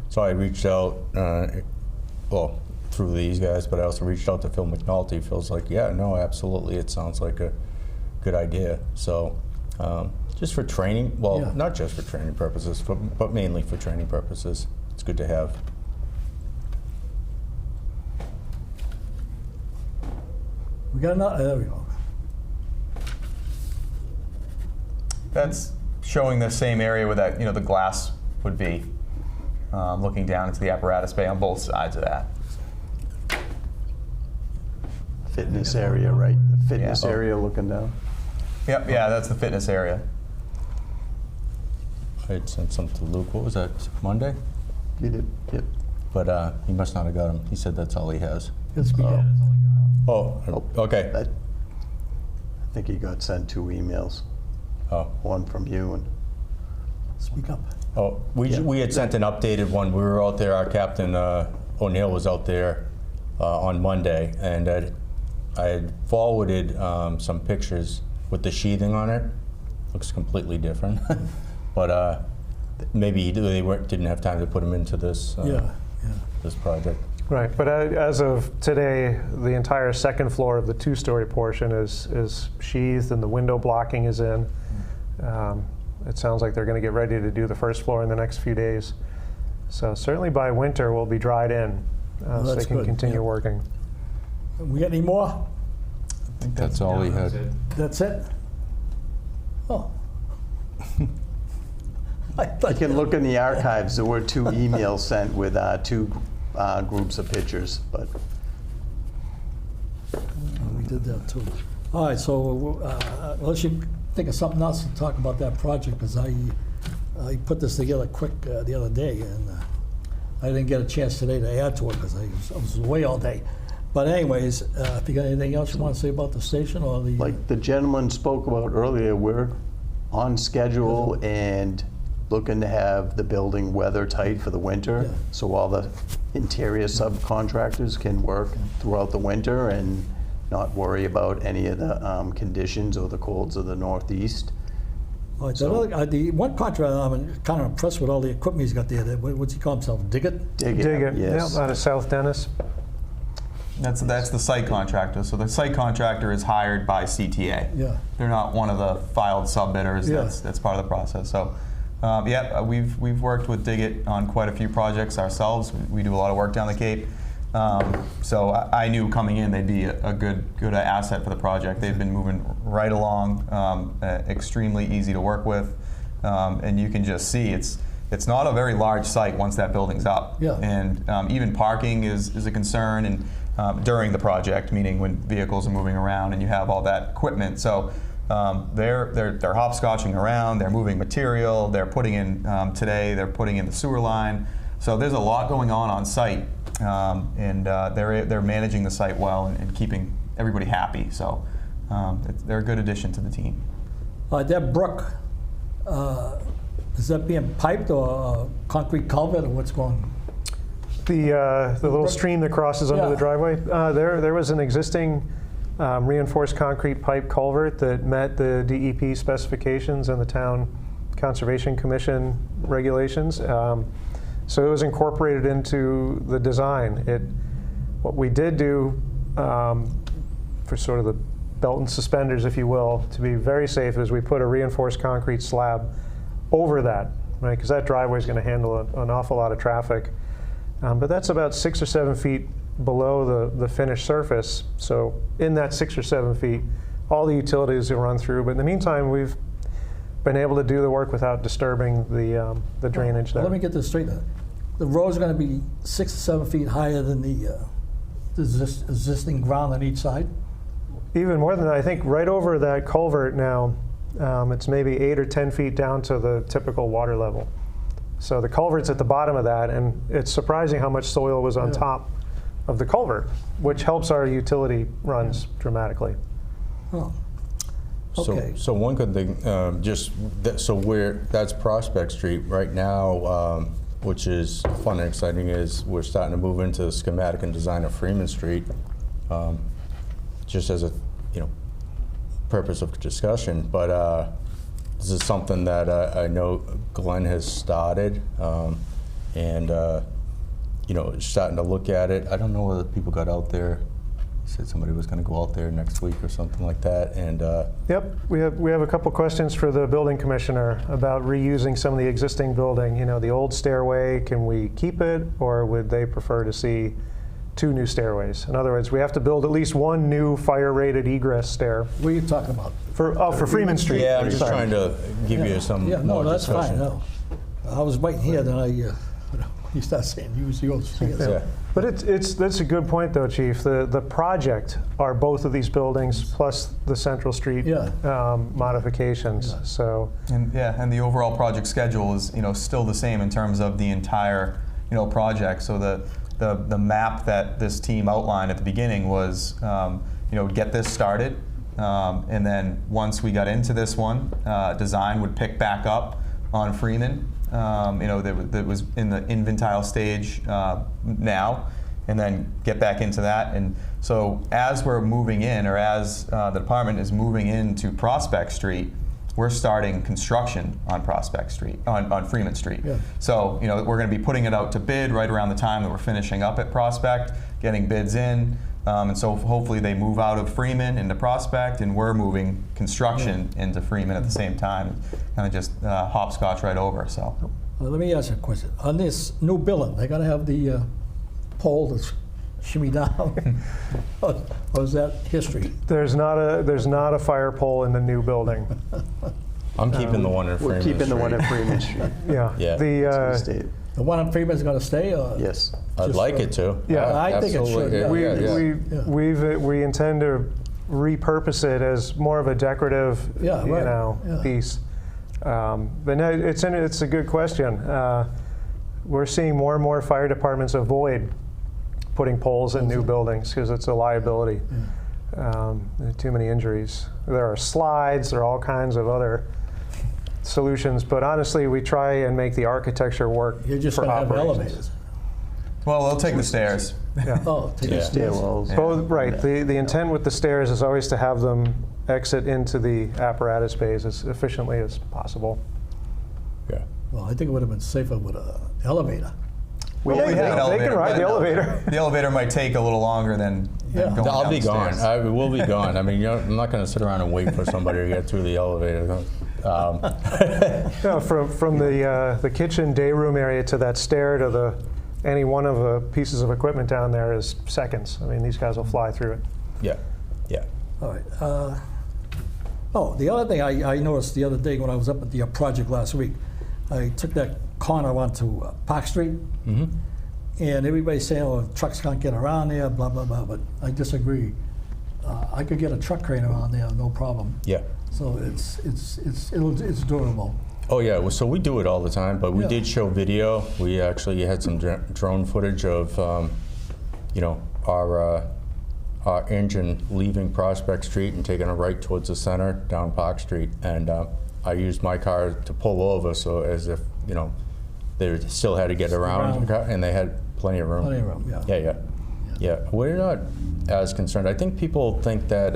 So I reached out, through these guys, but I also reached out to Phil McNulty. Phil's like, yeah, no, absolutely, it sounds like a good idea. So just for training, not just for training purposes, but mainly for training purposes, it's good to have.
We got another, there we go.
That's showing the same area where that, the glass would be, looking down into the apparatus bay on both sides of that.
Fitness area, right? The fitness
Yeah.
area looking down.
Yep, yeah, that's the fitness area.
I had sent some to Luke. What was that, Monday?
You did, yep.
But he must not have got them. He said that's all he has.
It's beginning.
Oh, okay.
I think he got sent 2 emails,
Oh,
one from you and
Speak up.
oh, we had sent an updated one. We were out there. Our captain O'Neill was out there on Monday, and I had forwarded some pictures with the sheathing on it. Looks completely different, but maybe they didn't have time to put them into this this project.
Right, but as of today, the entire second floor of the 2-story portion is sheathed and the window blocking is in. It sounds like they're going to get ready to do the first floor in the next few days. So certainly by winter we'll be dried in, so they
that's
can
good,
continue
yeah.
working.
We got any more?
I think that's all he had.
That's it? Oh.
you can look in the archives. There were 2 emails sent with 2 groups of pictures, but
We did that too. All right, so unless you think of something else to talk about that project, because I put this together quick the other day, and I didn't get a chance today to add to it because I was away all day. But anyways, if you got anything else you want to say about the station or the...
like the gentleman spoke about earlier, we're on schedule and looking to have the building weather tight for the winter,
Yeah.
so all the interior subcontractors can work throughout the winter and not worry about any of the conditions or the colds of the Northeast.
All right, the one contractor, I'm kind of impressed with all the equipment he's got there. What's he call himself? Dig it?
Dig
Dig it,
yes.
yeah, out of South Dennis.
That's the site contractor. So the site contractor is hired by CTA.
Yeah.
They're not one of the filed sub-bidders.
Yeah.
That's part of the process. So, we've worked with Diggett on quite a few projects ourselves. We do a lot of work down the Cape. So I knew coming in they'd be a good asset for the project. They've been moving right along, extremely easy to work with, and you can just see it's not a very large site once that building's up.
Yeah.
And even parking is a concern, and during the project, meaning when vehicles are moving around and you have all that equipment. So they're hopscotching around, they're moving material, they're putting in today, they're putting in the sewer line. So there's a lot going on site, and they're managing the site well and keeping everybody happy. So they're a good addition to the team.
That brook, is that being piped or concrete culvert or what's going on?
The little stream that crosses under
Yeah.
the driveway, there was an existing reinforced concrete pipe culvert that met the DEP specifications and the Town Conservation Commission regulations. So it was incorporated into the design. What we did do for sort of the belt and suspenders, if you will, to be very safe, is we put a reinforced concrete slab over that, right? Because that driveway is going to handle an awful lot of traffic. But that's about 6 or 7 feet below the finished surface. So in that 6 or 7 feet, all the utilities will run through. But in the meantime, we've been able to do the work without disturbing the drainage there.
Let me get this straight. The road's going to be 6 to 7 feet higher than the existing ground on each side?
Even more than that, I think right over that culvert now, it's maybe 8 or 10 feet down to the typical water level. So the culvert's at the bottom of that, and it's surprising how much soil was on top of the culvert, which helps our utility runs dramatically.
Oh. Okay.
So one good thing, that's Prospect Street right now, which is fun and exciting, is we're starting to move into the schematic and design of Freeman Street, just as a purpose of discussion. But this is something that I know Glenn has started, and starting to look at it. I don't know whether people got out there. He said somebody was going to go out there next week or something like that. And
Yep, we have a couple questions for the building commissioner about reusing some of the existing building. The old stairway, can we keep it, or would they prefer to see 2 new stairways. In other words, we have to build at least 1 new fire-rated egress stair
What are you talking about?
for Freeman Street.
Yeah, I'm just
Sorry.
trying to give you some
Yeah,
more
no, that's
discussion.
fine, no. I was waiting here, then you start saying, use yours.
Yeah.
But that's a good point, though, Chief. The project are both of these buildings plus the Central Street
Yeah.
modifications.
Yeah.
So
And and the overall project schedule is still the same in terms of the entire project. So the map that this team outlined at the beginning was get this started, and then once we got into this one, design would pick back up on Freeman. That was in the infantile stage now, and then get back into that. And so as we're moving in, or as the department is moving into Prospect Street, we're starting construction on Prospect Street, on Freeman Street.
Yeah.
So we're going to be putting it out to bid right around the time that we're finishing up at Prospect, getting bids in. And so hopefully they move out of Freeman into Prospect, and we're moving construction into Freeman at the same time. Kind of just hopscotch right over. So
Let me ask you a question. On this new building, they gotta have the pole that's shimmy down? Or is that history?
there's not a fire pole in the new building.
I'm keeping the one in Freeman
We're keeping the one
Street.
at Freeman Street.
Yeah.
Yeah.
The
State.
The one on Freeman's gonna stay, or?
Yes.
I'd
Just,
like it to.
Yeah,
I think it should,
Absolutely.
yeah.
we intend to repurpose it as more of a decorative,
Yeah, right. Yeah.
piece. But no, it's a good question. We're seeing more and more fire departments avoid putting poles in new buildings because it's a liability. There are too many injuries. There are slides. There are all kinds of other solutions. But honestly, we try and make the architecture work
You're just
for
gonna have
operations.
elevators.
well, they'll take the stairs.
Yeah.
Oh, take the
Yeah.
stairs.
Stairwells.
Both, right. The intent with the stairs is always to have them exit into the apparatus bays as efficiently as possible.
Yeah.
Well, I think it would have been safer with an elevator.
Well, we have an
They can ride
but
the elevator.
The elevator might take a little longer than
Yeah.
going
I'll
down
be
the
gone.
stairs.
I will be gone. I mean, I'm not going to sit around and wait for somebody to get through the elevator.
No, from the kitchen day room area to that stair to any one of the pieces of equipment down there is seconds. I mean, these guys will fly through it.
Yeah. Yeah.
All right. The other thing I noticed the other day when I was up at the project last week, I took that corner onto Park Street,
Mm-hmm.
and everybody's saying, "Oh, trucks can't get around there," blah blah blah. But I disagree. I could get a truck crane around there, no problem.
Yeah.
So it's durable.
Oh yeah, well, so we do it all the time, but we
Yeah.
did show video. We actually had some drone footage of, our engine leaving Prospect Street and taking a right towards the center down Park Street, and I used my car to pull over, so as if they still had to get around the car, and they had plenty of room.
Plenty of room, yeah.
Yeah. We're not as concerned. I think people think that.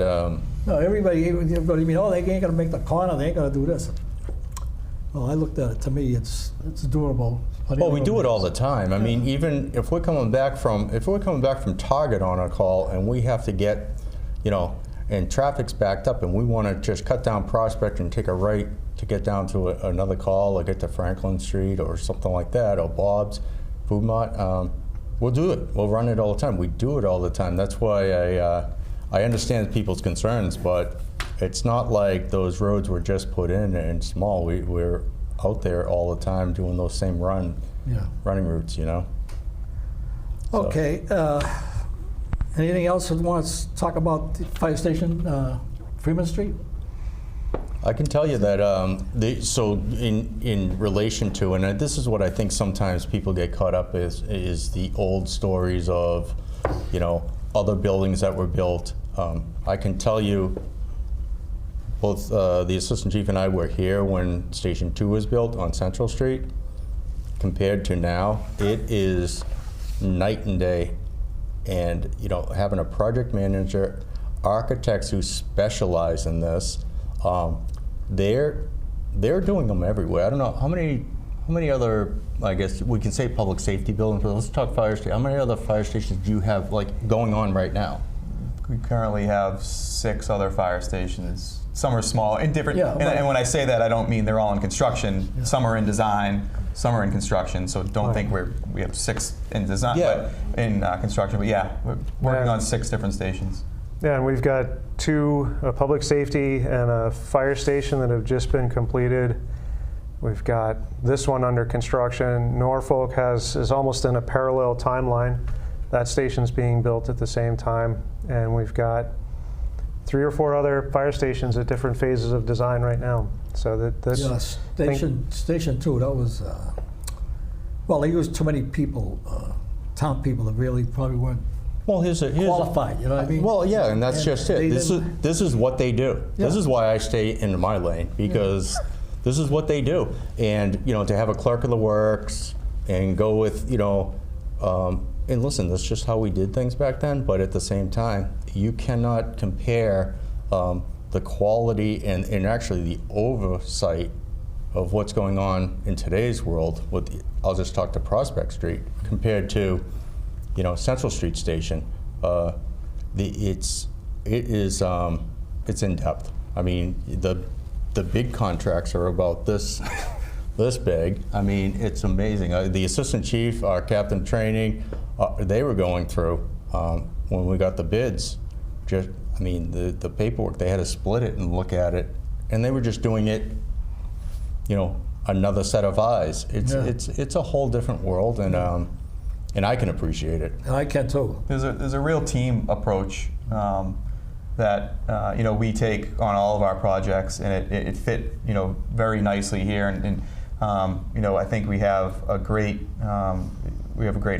No, everybody mean, oh, they ain't gonna make the corner, they ain't gonna do this. Well, I looked at it, to me, it's durable. Plenty
Oh,
of
we
room.
do it all the time. I mean, even if we're coming back from Target on a call and we have to get, and traffic's backed up and we want to just cut down Prospect and take a right to get down to another call or get to Franklin Street or something like that, or Bob's Food Mart, we'll do it. We'll run it all the time. We do it all the time. That's why I understand people's concerns, but it's not like those roads were just put in and small. We're out there all the time doing those same running routes, So.
Okay. Anything else you want to talk about the fire station, Freeman Street?
I can tell you that, so in relation to, and this is what I think sometimes people get caught up is the old stories of, other buildings that were built. I can tell you, both the assistant chief and I were here when Station 2 was built on Central Street. Compared to now, it is night and day. And having a project manager, architects who specialize in this, they're doing them everywhere. I don't know how many other, I guess we can say public safety buildings, but let's talk fire station. How many other fire stations do you have going on right now?
We currently have 6 other fire stations. Some are small and different.
Yeah, right.
And when I say that, I don't mean they're all in construction.
Yeah.
Some are in design. some are in construction, so don't think we have 6 in design,
Yeah.
but in construction. But yeah, we're working on 6 different stations.
Yeah, and we've got 2, a public safety and a fire station that have just been completed. We've got this one under construction. Norfolk is almost in a parallel timeline. That station's being built at the same time. And we've got 3 or 4 other fire stations at different phases of design right now. So that's
Station 2, that was, well, they used too many people, town people that really probably weren't
Well, here's
qualified, you know what I mean?
Well, yeah, and that's just it. This is what they do. This
Yeah.
is why I stay in my lane, because this is what they do. And, to have a clerk of the works and go with, and listen, that's just how we did things back then, but at the same time, you cannot compare the quality and actually the oversight of what's going on in today's world with, I'll just talk to Prospect Street, compared to, Central Street Station. It's in depth. I mean, the big contracts are about this big. I mean, it's amazing. The assistant chief, our captain training, they were going through when we got the bids. The paperwork, they had to split it and look at it, and they were just doing it, another set of eyes. It's a whole different world, and I can appreciate it.
And I can too.
There's a real team approach that we take on all of our projects, and it fit very nicely here. And I think we have a great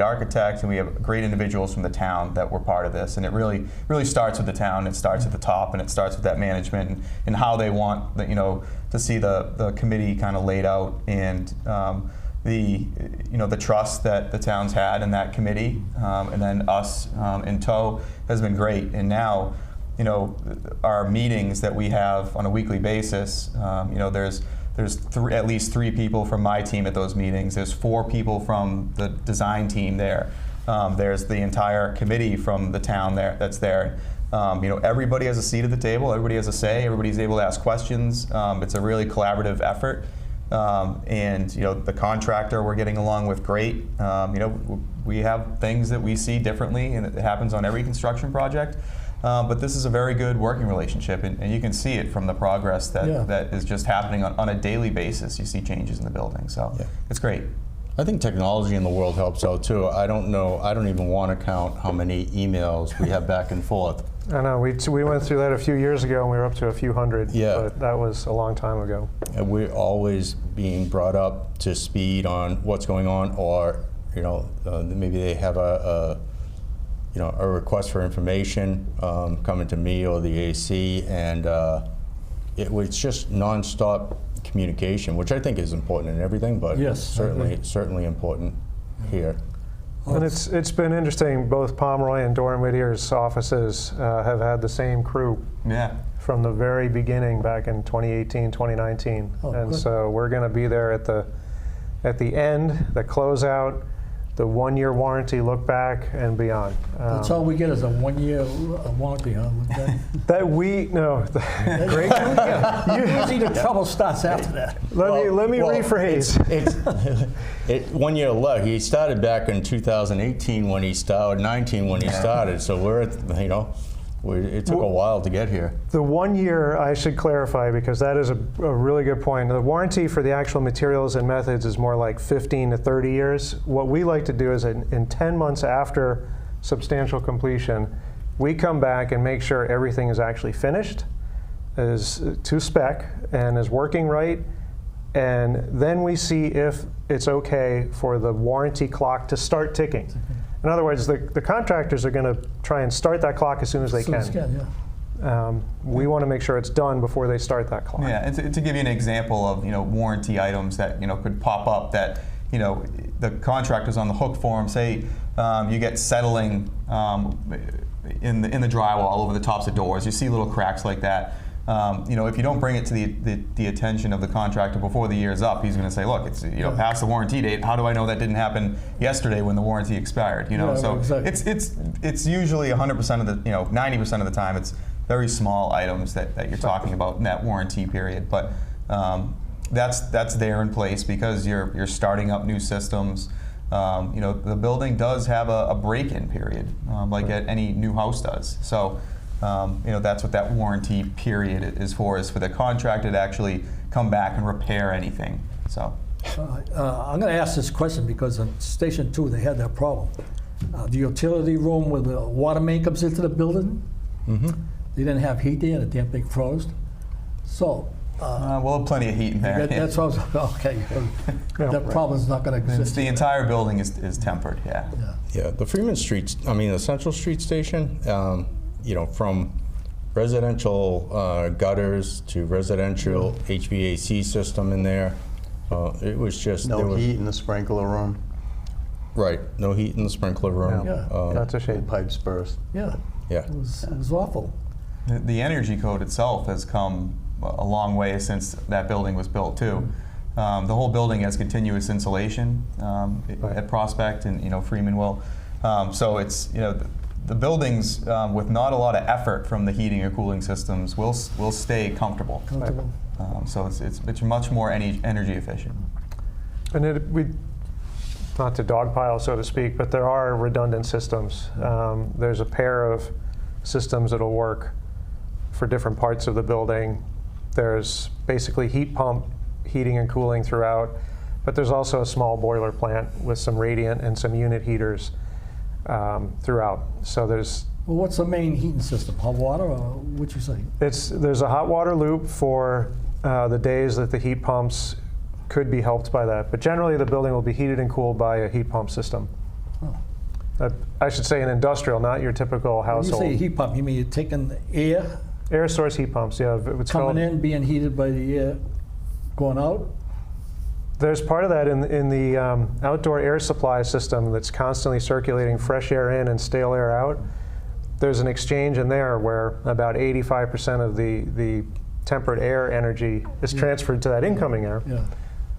architect, and we have great individuals from the town that were part of this. And it really starts with the town. It starts at the top, and it starts with that management and how they want to see the committee kind of laid out, and the trust that the town's had in that committee, and then us in tow has been great. And now, our meetings that we have on a weekly basis, there's at least 3 people from my team at those meetings. There's 4 people from the design team there. There's the entire committee from the town that's there. Everybody has a seat at the table. Everybody has a say. Everybody's able to ask questions. It's a really collaborative effort. And the contractor we're getting along with great. We have things that we see differently, and it happens on every construction project. But this is a very good working relationship, and you can see it from the progress that is just happening on a daily basis. You see changes in the building, so it's great.
I think technology in the world helps out too. I don't even want to count how many emails we have back and forth.
I know, we went through that a few years ago, and we were up to a few hundred, but that was a long time ago.
And we're always being brought up to speed on what's going on, or maybe they have a request for information coming to me or the AC, and it's just nonstop communication, which I think is important in everything, but certainly important here.
And it's been interesting. Both Pomeroy and Doran Whittier's offices have had the same crew from the very beginning back in 2018, 2019. And so we're going to be there at the end, the closeout, the 1-year warranty look back, and beyond.
That's all we get is a 1-year warranty, huh? Usually the trouble starts after that.
Let me rephrase.
It's 1 year left. He started back in 2018 when he started, 19 when he started. So it took a while to get here.
The 1 year, I should clarify, because that is a really good point. The warranty for the actual materials and methods is more like 15 to 30 years. What we like to do is in 10 months after substantial completion, we come back and make sure everything is actually finished, is to spec, and is working right. And then we see if it's okay for the warranty clock to start ticking. In other words, the contractors are going to try and start that clock as soon as they can. We want to make sure it's done before they start that clock.
Yeah, and to give you an example of warranty items that could pop up that the contractor's on the hook for them. Say you get settling in the drywall over the tops of doors. You see little cracks like that. If you don't bring it to the attention of the contractor before the year's up, he's going to say, "Look, it's past the warranty date. How do I know that didn't happen yesterday when the warranty expired?" It's usually 100% of the 90% of the time it's very small items that you're talking about in that warranty period. But that's there in place because you're starting up new systems. The building does have a break-in period, like any new house does. So, that's what that warranty period is for the contractor to actually come back and repair anything. So,
I'm going to ask this question because on Station 2 they had that problem. The utility room where the water main comes into the building, they didn't have heat there, the damn thing froze. So,
we'll have plenty of heat in there.
that's what I was, okay. That problem's not going to exist.
The entire building is tempered, yeah.
Yeah, the Freeman Street, the Central Street Station, from residential gutters to residential HVAC system in there, it was just...
No heat in the sprinkler room.
Right, no heat in the sprinkler room.
Yeah.
That's a shame.
Pipes burst.
Yeah,
Yeah.
it was awful.
The energy code itself has come a long way since that building was built too. The whole building has continuous insulation at Prospect and Freeman will. So it's the buildings with not a lot of effort from the heating or cooling systems will stay comfortable. So it's much more energy efficient.
And we, not to dogpile, so to speak, but there are redundant systems. There's a pair of systems that'll work for different parts of the building. There's basically heat pump heating and cooling throughout, but there's also a small boiler plant with some radiant and some unit heaters throughout. So there's...
Well, what's the main heating system? Hot water, or what you say?
There's a hot water loop for the days that the heat pumps could be helped by that. But generally, the building will be heated and cooled by a heat pump system.
Oh.
I should say an industrial, not your typical household.
When you say heat pump, you mean you're taking the air
Air source heat pumps, yeah. It's
coming
called,
in, being heated by the air going out?
There's part of that in the outdoor air supply system that's constantly circulating fresh air in and stale air out. There's an exchange in there where about 85% of the tempered air energy is transferred to that incoming air.
Yeah.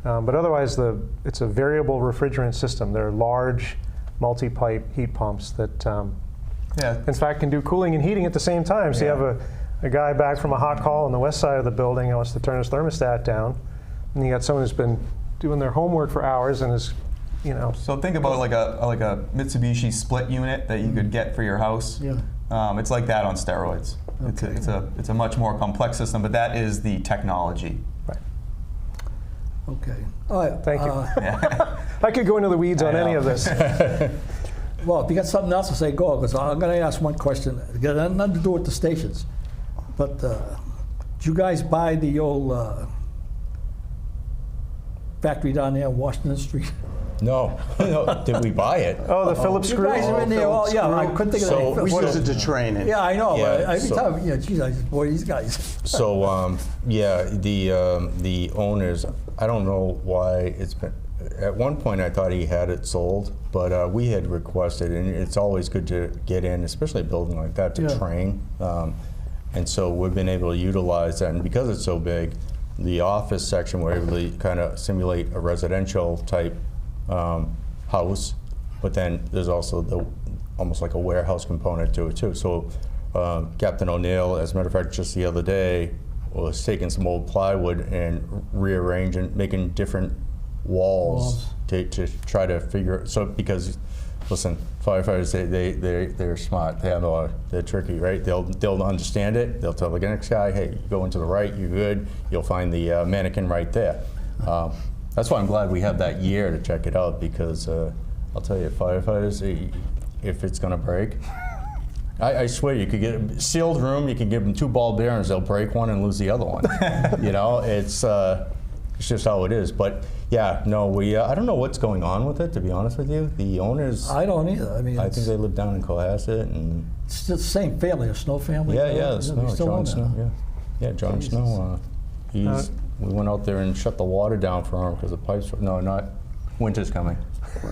But otherwise, it's a variable refrigerant system. They're large, multi-pipe heat pumps that, in fact, can do cooling and heating at the same time. So you have a guy back from a hot call on the west side of the building who wants to turn his thermostat down, and you got someone who's been doing their homework for hours and is,
So think about like a Mitsubishi split unit that you could get for your house.
Yeah.
It's like that on steroids.
Okay.
It's a much more complex system, but that is the technology.
Right.
Okay. All right.
Thank you. I could go into the weeds on any of this.
Well, if you got something else to say, go. Because I'm going to ask one question. It got nothing to do with the stations. But did you guys buy the old factory down there on Washington Street?
No. Did we buy it?
Oh, the Phillips
You
screw?
guys are in there.
Phillips
Oh, yeah. I
screw.
couldn't think of
So-
that.
We use it to train it.
Yeah, I know.
Yeah,
Every
so-
time, geez, I just, boy, these guys.
So, the owners, I don't know why it's been, at one point I thought he had it sold, but we had requested, and it's always good to get in, especially a building like that, to train. And so we've been able to utilize that, and because it's so big, the office section, we're able to kind of simulate a residential type house, but then there's also almost like a warehouse component to it too. So Captain O'Neill, as a matter of fact, just the other day, was taking some old plywood and rearranging, making different walls. To try to figure, so because, listen, firefighters, they're smart, they're tricky, right? They'll understand it, they'll tell the next guy, hey, you go into the right, you're good, you'll find the mannequin right there. That's why I'm glad we have that year to check it out, because I'll tell you, firefighters, if it's gonna break, I swear you could get a sealed room, you can give them 2 ball bearings, they'll break one and lose the other one. It's just how it is. But yeah, no, I don't know what's going on with it, to be honest with you. The owners,
I don't either. I mean,
I think they live down in Cohasset, and
it's the same family, a Snow family.
yeah,
they
Snow,
still own
John
that,
Snow, yeah, John
Jesus.
Snow. We went out there and shut the water down for him because the pipes. No, not winter's coming,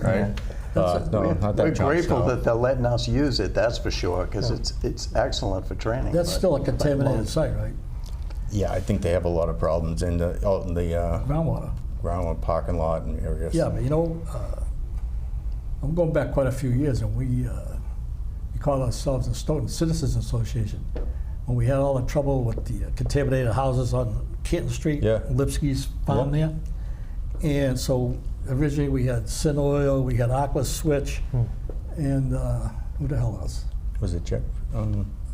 right? No, not that
We're
John
grateful
Snow.
that they're letting us use it, that's for sure, because it's excellent for training.
That's
but-
still a contaminated site, right?
Yeah, I think they have a lot of problems out in the
Groundwater.
ground parking lot and areas.
Yeah, but I'm going back quite a few years, and we call ourselves the Stoughton Citizens Association. when we had all the trouble with the contaminated houses on Canton Street,
Yeah.
Lipsky's farm there. And so originally we had Sin Oil, we had Aqua Switch, and who the hell else?
Was it Jeff?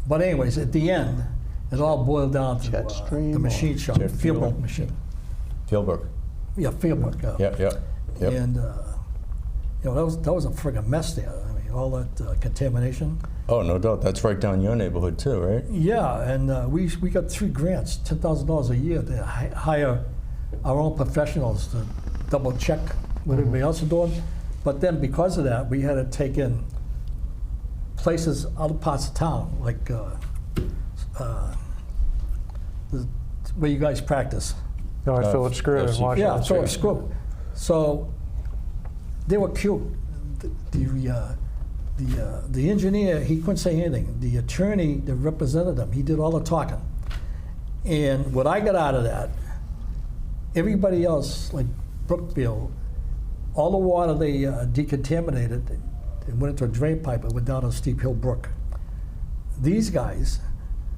But anyways, at the end, it all boiled down to
Jetstream
the machine shop,
Jet fuel?
Fieldbook machine.
Fieldbrook.
Yeah, Fieldbook.
Yep.
And you know, that was a friggin' mess there. I mean, all that contamination.
Oh, no doubt. That's right down your neighborhood too, right?
Yeah, and we got 3 grants, $10,000 a year to hire our own professionals to double check what everybody else is doing. But then because of that, we had to take in places, other parts of town, like where you guys practice.
No, at Phillips Screw in
FC.
Washington
Yeah, so
Street.
it's screw. So they were cute. The engineer, he couldn't say anything. The attorney that represented him, he did all the talking. And what I got out of that, everybody else, like Brookfield, all the water they decontaminated, it went into a drain pipe and went down a steep hill brook. These guys,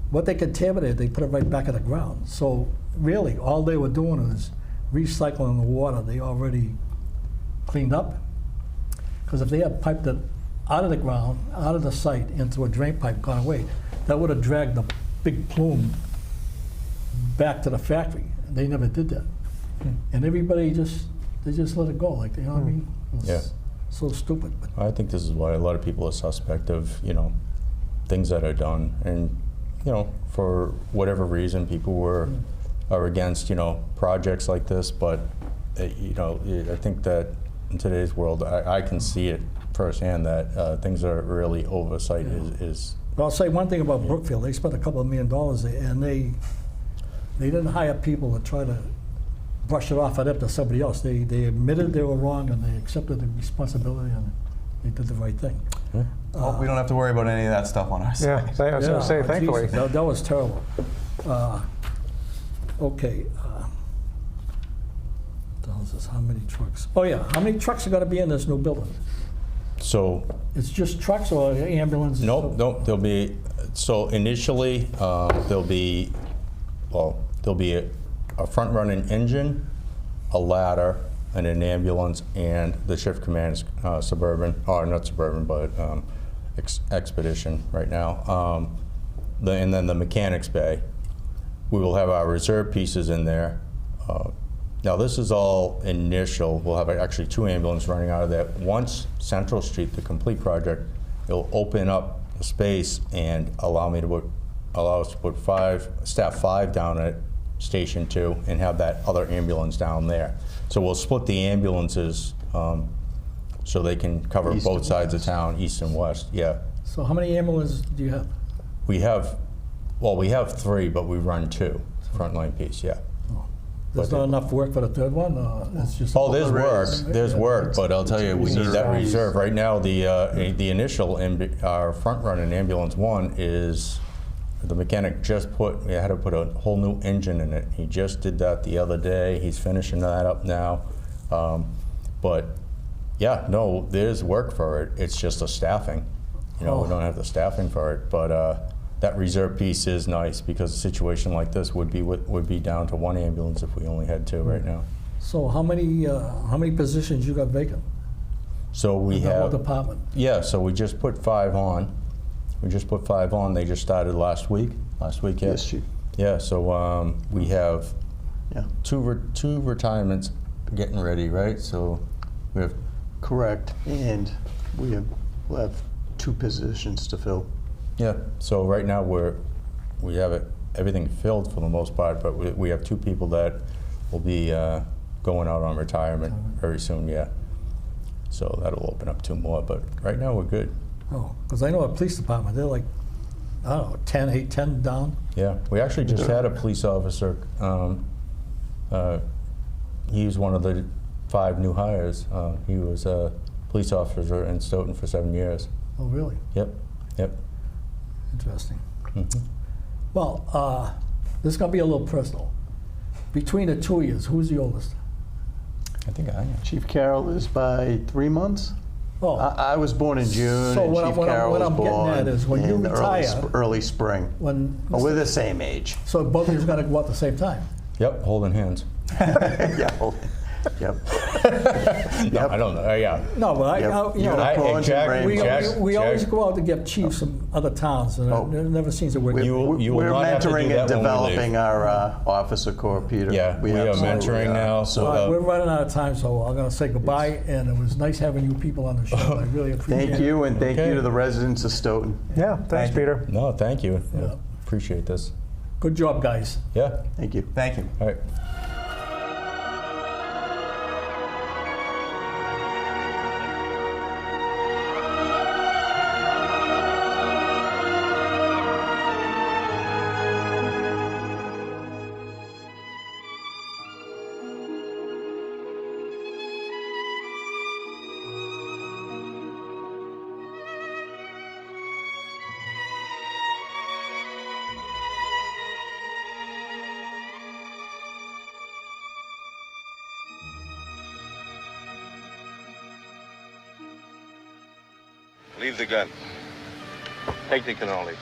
what they contaminated, they put it right back in the ground. So really, all they were doing was recycling the water they already cleaned up. Because if they had piped it out of the ground, out of the site, into a drain pipe, gone away, that would have dragged the big plume back to the factory. They never did that. And everybody they just let it go, like, you know what I mean? It was
Yeah.
so stupid. But
I think this is why a lot of people are suspect of, you know, things that are done. And, you know, for whatever reason, people are against, you know, projects like this. But, you know, I think that in today's world, I can see it firsthand that things are really oversight is
But I'll say one thing about Brookfield. They spent a couple of $1 million there, and they didn't hire people to try to brush it off to somebody else. They admitted they were wrong, and they accepted the responsibility, and they did the right thing.
Well, we don't have to worry about any of that stuff on our side.
Yeah, I was going to say, thankfully.
Jesus, that was terrible. Okay. What the hell is this? How many trucks? Oh yeah, how many trucks are going to be in this new building?
so.
It's just trucks or ambulances?
Nope. There'll be, so initially, there'll be a front-running engine, a ladder, and an ambulance, and the shift command is Suburban, or not Suburban, but Expedition right now. And then the mechanics bay. We will have our reserve pieces in there. Now this is all initial. We'll have actually 2 ambulances running out of there. Once Central Street, the complete project, it'll open up the space and allow us to put staff 5 down at Station 2 and have that other ambulance down there. So we'll split the ambulances so they can cover
East
both
and
sides of
west.
town, east and west. Yeah,
So how many ambulances do you have?
we have 3, but we run 2 frontline piece. Yeah.
There's
But-
not enough work for the third one? It's just.
Oh, there's work. There's work, but I'll tell you, we need that reserve. Right now, the initial, our front-running ambulance 1 is, the mechanic we had to put a whole new engine in it. He just did that the other day. He's finishing that up now. But yeah, no, there's work for it. It's just a staffing. You know, we don't have the staffing for it, but that reserve piece is nice because a situation like this would be down to 1 ambulance if we only had 2 right now.
So how many positions you got vacant?
So we
in the whole
have,
department?
yeah, so we just put 5 on. They just started last week. Yeah.
Yes, Chief.
Yeah, so we have
Yeah,
2 retirements getting ready, right? So we have,
correct. And we'll have 2 positions to fill.
yeah, so right now we have everything filled for the most part, but we have 2 people that will be going out on retirement very soon, yeah. So that'll open up 2 more, but right now we're good.
Oh, because I know a police department, they're like, I don't know, 10 down?
Yeah, we actually just had a police officer. He's one of the 5 new hires. He was a police officer in Stoughton for 7 years.
Oh, really?
Yep.
Interesting.
Mhm.
Well, this is going to be a little personal. Between the 2 of you, who's the oldest?
I think I am.
Chief Carroll is by 3 months.
Oh,
I was born in June,
So
and
what
Chief
I'm-
Carroll
what
was
I'm getting
born
at is when you
in the
retire-
early spring.
when,
Well, we're the same age.
so both of you's gotta go out at the same time.
Yep, holding hands.
Yeah. Yep.
No, I don't know. Yeah.
No, but
Yep.
you know,
Unicorns
Jack-
and
we,
rainbows.
Jack-
we always
Jack-
go out to get chiefs from other towns, and
Oh.
it never seems to work.
You will
We're
not have to do
mentoring
that
and
when we
developing
leave.
our officer corps, Peter.
Yeah, we are
absolutely
mentoring
are.
now,
All
so
right, we're running out of time, so I'm gonna say goodbye, and it was nice having you people on the show. I really appreciate it.
Thank you, and thank
Okay.
you to the residents of Stoughton.
Yeah, thanks, Peter.
No, thank you.
Yeah.
Appreciate this.
Good job, guys.
Yeah.
Thank you.
Thank you.
All right.
Leave the gun. Take the cannoli.